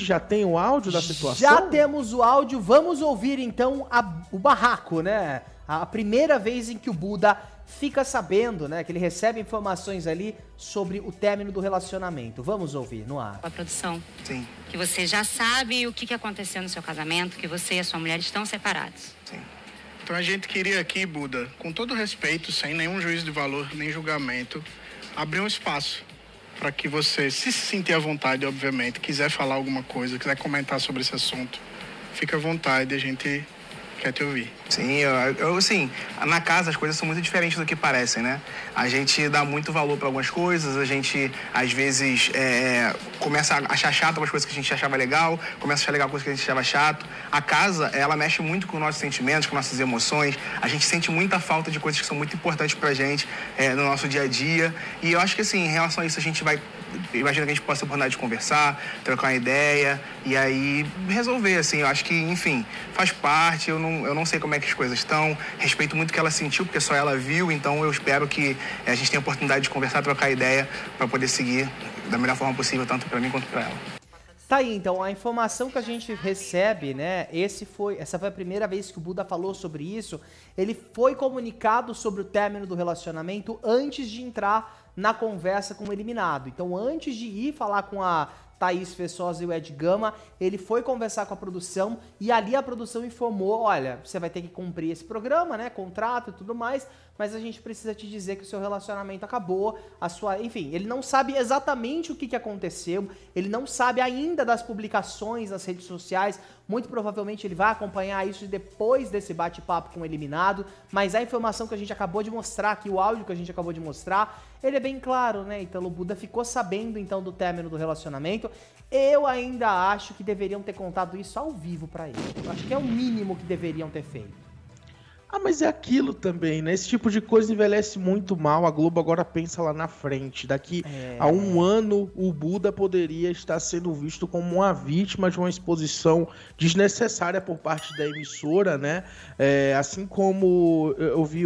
já tem o áudio da situação? Já temos o áudio, vamos ouvir então o barraco, né? A primeira vez em que o Buda fica sabendo, né, que ele recebe informações ali sobre o término do relacionamento. Vamos ouvir no ar. A produção. Sim. Que você já sabe o que aconteceu no seu casamento, que você e a sua mulher estão separados. Sim. Então a gente queria aqui, Buda, com todo respeito, sem nenhum juízo de valor, nem julgamento, abrir um espaço para que você, se sentir à vontade, obviamente, quiser falar alguma coisa, quiser comentar sobre esse assunto, fique à vontade, a gente quer te ouvir. Sim, assim, na casa as coisas são muito diferentes do que parecem, né? A gente dá muito valor para algumas coisas, a gente, às vezes, começa a achar chato algumas coisas que a gente achava legal, começa a achar legal coisas que a gente achava chato. A casa, ela mexe muito com os nossos sentimentos, com nossas emoções. A gente sente muita falta de coisas que são muito importantes pra gente no nosso dia a dia. E eu acho que, assim, em relação a isso, a gente vai... Imagina que a gente possa ter a oportunidade de conversar, trocar uma ideia e aí resolver, assim. Eu acho que, enfim, faz parte, eu não sei como é que as coisas estão, respeito muito o que ela sentiu, porque só ela viu, então eu espero que a gente tenha a oportunidade de conversar, trocar ideia, para poder seguir da melhor forma possível, tanto para mim quanto para ela. Tá aí, então, a informação que a gente recebe, né, essa foi a primeira vez que o Buda falou sobre isso. Ele foi comunicado sobre o término do relacionamento antes de entrar na conversa com o eliminado. Então, antes de ir falar com a Thaís Fessosa e o Ed Gama, ele foi conversar com a produção e ali a produção informou, olha, você vai ter que cumprir esse programa, né, contrato e tudo mais, mas a gente precisa te dizer que o seu relacionamento acabou, enfim, ele não sabe exatamente o que aconteceu, ele não sabe ainda das publicações nas redes sociais, muito provavelmente ele vai acompanhar isso depois desse bate-papo com o eliminado, mas a informação que a gente acabou de mostrar aqui, o áudio que a gente acabou de mostrar, ele é bem claro, né? Então o Buda ficou sabendo então do término do relacionamento. Eu ainda acho que deveriam ter contado isso ao vivo pra ele. Eu acho que é o mínimo que deveriam ter feito. Ah, mas é aquilo também, né? Esse tipo de coisa envelhece muito mal. A Globo agora pensa lá na frente. Daqui a um ano, o Buda poderia estar sendo visto como uma vítima de uma exposição desnecessária por parte da emissora, né? Assim como eu vi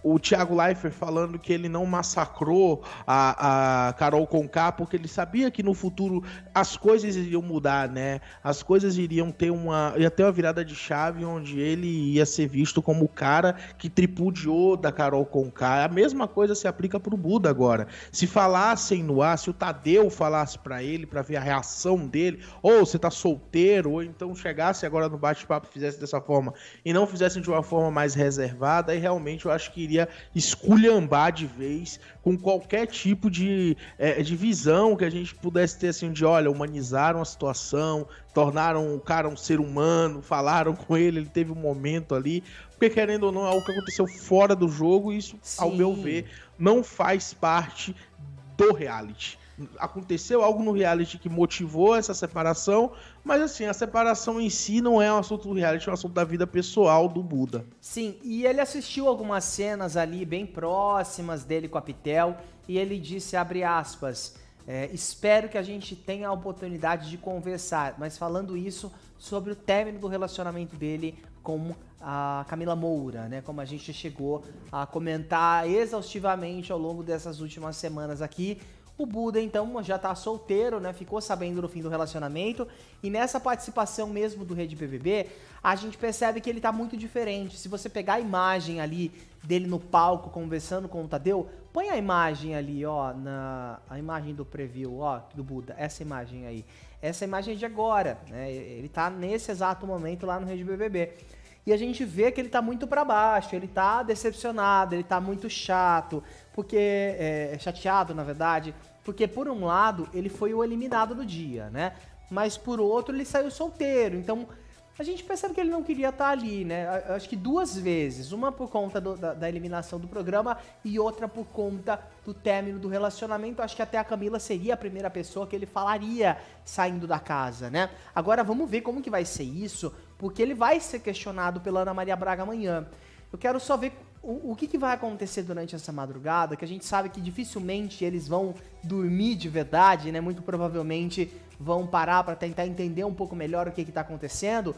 o Thiago Leifert falando que ele não massacrou a Carol Conká porque ele sabia que no futuro as coisas iriam mudar, né? As coisas iriam ter uma virada de chave onde ele ia ser visto como o cara que tripudiou da Carol Conká. A mesma coisa se aplica pro Buda agora. Se falassem no ar, se o Tadeu falasse pra ele, pra ver a reação dele, ou você tá solteiro, ou então chegasse agora no bate-papo e fizesse dessa forma e não fizessem de uma forma mais reservada, aí realmente eu acho que iria esculhambar de vez com qualquer tipo de visão que a gente pudesse ter, assim, de, olha, humanizaram a situação, tornaram o cara um ser humano, falaram com ele teve um momento ali, porque querendo ou não, é algo que aconteceu fora do jogo e isso, Sim. Ao meu ver, não faz parte do reality. Aconteceu algo no reality que motivou essa separação, mas assim, a separação em si não é um assunto do reality, é um assunto da vida pessoal do Buda. Sim, e ele assistiu algumas cenas ali bem próximas dele com a Pitel, e ele disse, abre aspas, espero que a gente tenha a oportunidade de conversar, mas falando isso sobre o término do relacionamento dele com a Camila Moura, né? Como a gente chegou a comentar exaustivamente ao longo dessas últimas semanas aqui. O Buda, então, já tá solteiro, né? Ficou sabendo do fim do relacionamento. E nessa participação mesmo do Rede BBB, a gente percebe que ele tá muito diferente. Se você pegar a imagem ali dele no palco conversando com o Tadeu, põe a imagem ali, ó, a imagem do preview, ó, do Buda. Essa imagem aí. Essa imagem é de agora, né? Ele tá nesse exato momento lá no Rede BBB. E a gente vê que ele tá muito pra baixo, ele tá decepcionado, ele tá muito chato, porque chateado, na verdade, porque por um lado ele foi o eliminado do dia, né? Mas por outro ele saiu solteiro, então a gente percebe que ele não queria estar ali, né? Acho que duas vezes, uma por conta da eliminação do programa e outra por conta do término do relacionamento. Acho que até a Camila seria a primeira pessoa que ele falaria saindo da casa, né? Agora vamos ver como que vai ser isso, porque ele vai ser questionado pela Ana Maria Braga amanhã. Eu quero só ver o que vai acontecer durante essa madrugada, que a gente sabe que dificilmente eles vão dormir de verdade, né? Muito provavelmente vão parar para tentar entender um pouco melhor o que está acontecendo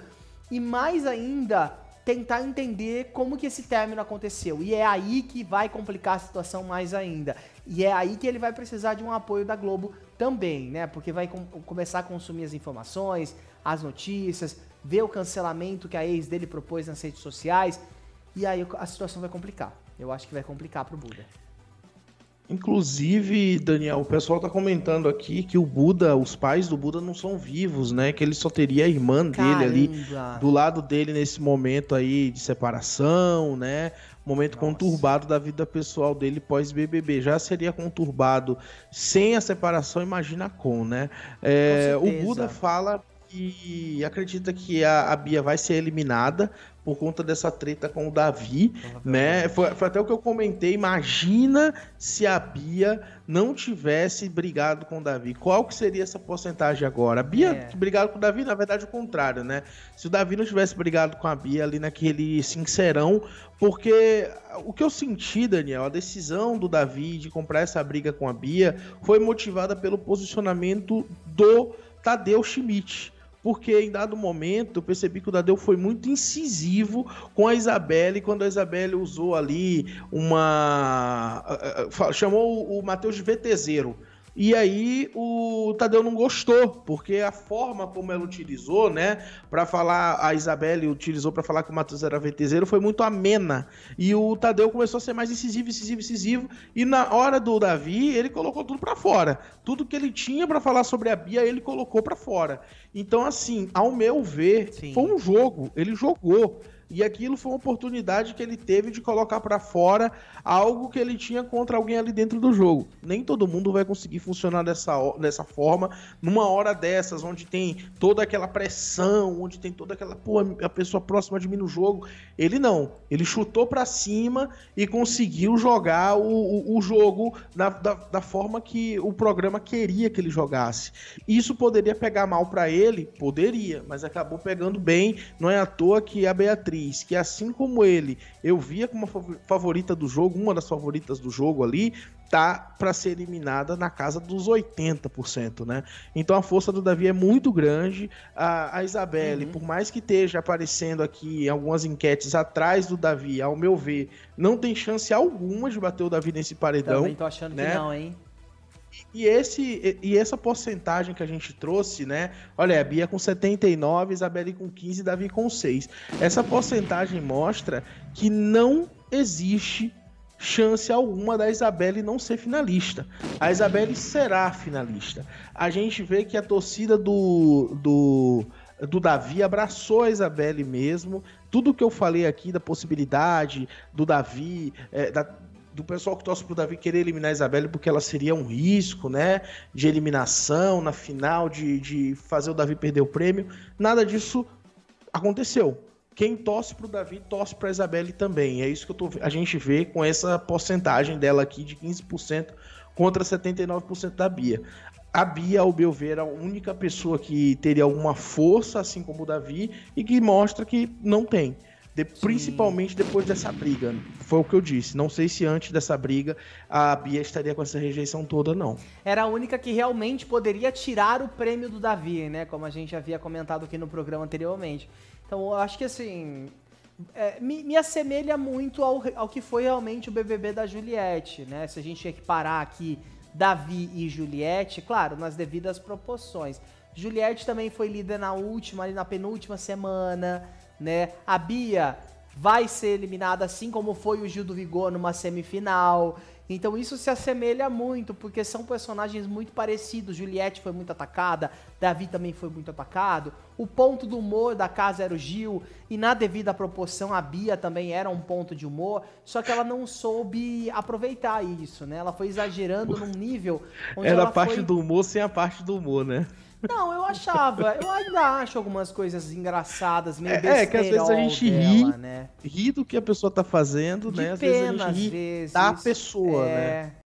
e mais ainda tentar entender como que esse término aconteceu. E é aí que vai complicar a situação mais ainda. E é aí que ele vai precisar de um apoio da Globo também, né? Porque vai começar a consumir as informações, as notícias, ver o cancelamento que a ex dele propôs nas redes sociais, e aí a situação vai complicar. Eu acho que vai complicar pro Buda. Inclusive, Daniel, o pessoal tá comentando aqui que o Buda, os pais do Buda não são vivos, né? Que ele só teria a irmã dele ali do lado dele nesse momento aí de separação, né? Momento conturbado da vida pessoal dele pós-BBB. Já seria conturbado sem a separação, imagina com, né? O Buda fala que acredita que a Bia vai ser eliminada por conta dessa treta com o Davi, né? Foi até o que eu comentei. Imagina se a Bia não tivesse brigado com o Davi. Qual que seria essa porcentagem agora? A Bia brigado com o Davi, na verdade, o contrário, né? Se o Davi não tivesse brigado com a Bia ali naquele sincerão, porque o que eu senti, Daniel, a decisão do Davi de comprar essa briga com a Bia foi motivada pelo posicionamento do Tadeu Schmidt. Porque em dado momento eu percebi que o Tadeu foi muito incisivo com a Isabelle, quando a Isabelle usou ali chamou o Matheus de VTZero. E aí o Tadeu não gostou, porque a forma como ela utilizou, né, para falar, a Isabelle utilizou para falar que o Matheus era VTZero, foi muito amena. E o Tadeu começou a ser mais incisivo, e na hora do Davi, ele colocou tudo para fora. Tudo que ele tinha para falar sobre a Bia, ele colocou para fora. Então, assim, ao meu ver, foi um jogo, ele jogou. E aquilo foi uma oportunidade que ele teve de colocar para fora algo que ele tinha contra alguém ali dentro do jogo. Nem todo mundo vai conseguir funcionar dessa forma, numa hora dessas, onde tem toda aquela pressão, onde tem toda aquela... a pessoa próxima de mim no jogo. Ele não. Ele chutou para cima e conseguiu jogar o jogo da forma que o programa queria que ele jogasse. Isso poderia pegar mal para ele? Poderia, mas acabou pegando bem. Não é à toa que a Beatriz, que assim como ele, eu via como uma favorita do jogo, uma das favoritas do jogo ali, tá para ser eliminada na casa dos 80%, né? Então a força do Davi é muito grande. A Isabelle, por mais que esteja aparecendo aqui em algumas enquetes atrás do Davi, ao meu ver, não tem chance alguma de bater o Davi nesse paredão. Também tô achando que não, hein? E essa porcentagem que a gente trouxe, né? Olha, a Bia com 79, Isabelle com 15, Davi com 6. Essa porcentagem mostra que não existe chance alguma da Isabelle não ser finalista. A Isabelle será finalista. A gente vê que a torcida do Davi abraçou a Isabelle mesmo. Tudo que eu falei aqui da possibilidade do Davi, do pessoal que torce pro Davi querer eliminar a Isabelle porque ela seria um risco, né, de eliminação na final, de fazer o Davi perder o prêmio, nada disso aconteceu. Quem torce pro Davi, torce pra Isabelle também. É isso que a gente vê com essa porcentagem dela aqui de 15% contra 79% da Bia. A Bia, ao meu ver, é a única pessoa que teria alguma força, assim como o Davi, e que mostra que não tem. Principalmente depois dessa briga. Foi o que eu disse. Não sei se antes dessa briga a Bia estaria com essa rejeição toda, não. Era a única que realmente poderia tirar o prêmio do Davi, né? Como a gente havia comentado aqui no programa anteriormente. Então, eu acho que, assim, me assemelha muito ao que foi realmente o BBB da Juliette, né? Se a gente equiparar aqui Davi e Juliette, claro, nas devidas proporções. Juliette também foi líder ali na penúltima semana, né? A Bia vai ser eliminada, assim como foi o Gil do Vigor numa semifinal. Então isso se assemelha muito, porque são personagens muito parecidos. Juliette foi muito atacada, Davi também foi muito atacado. O ponto do humor da casa era o Gil, e na devida proporção a Bia também era um ponto de humor, só que ela não soube aproveitar isso, né? Ela foi exagerando num nível onde era a parte do humor sem a parte do humor, né? Não, eu ainda acho algumas coisas engraçadas, meio besterol que às vezes a gente dela, né? ri do que a pessoa tá fazendo, de né? Às pena, vezes a gente ri da pessoa, né?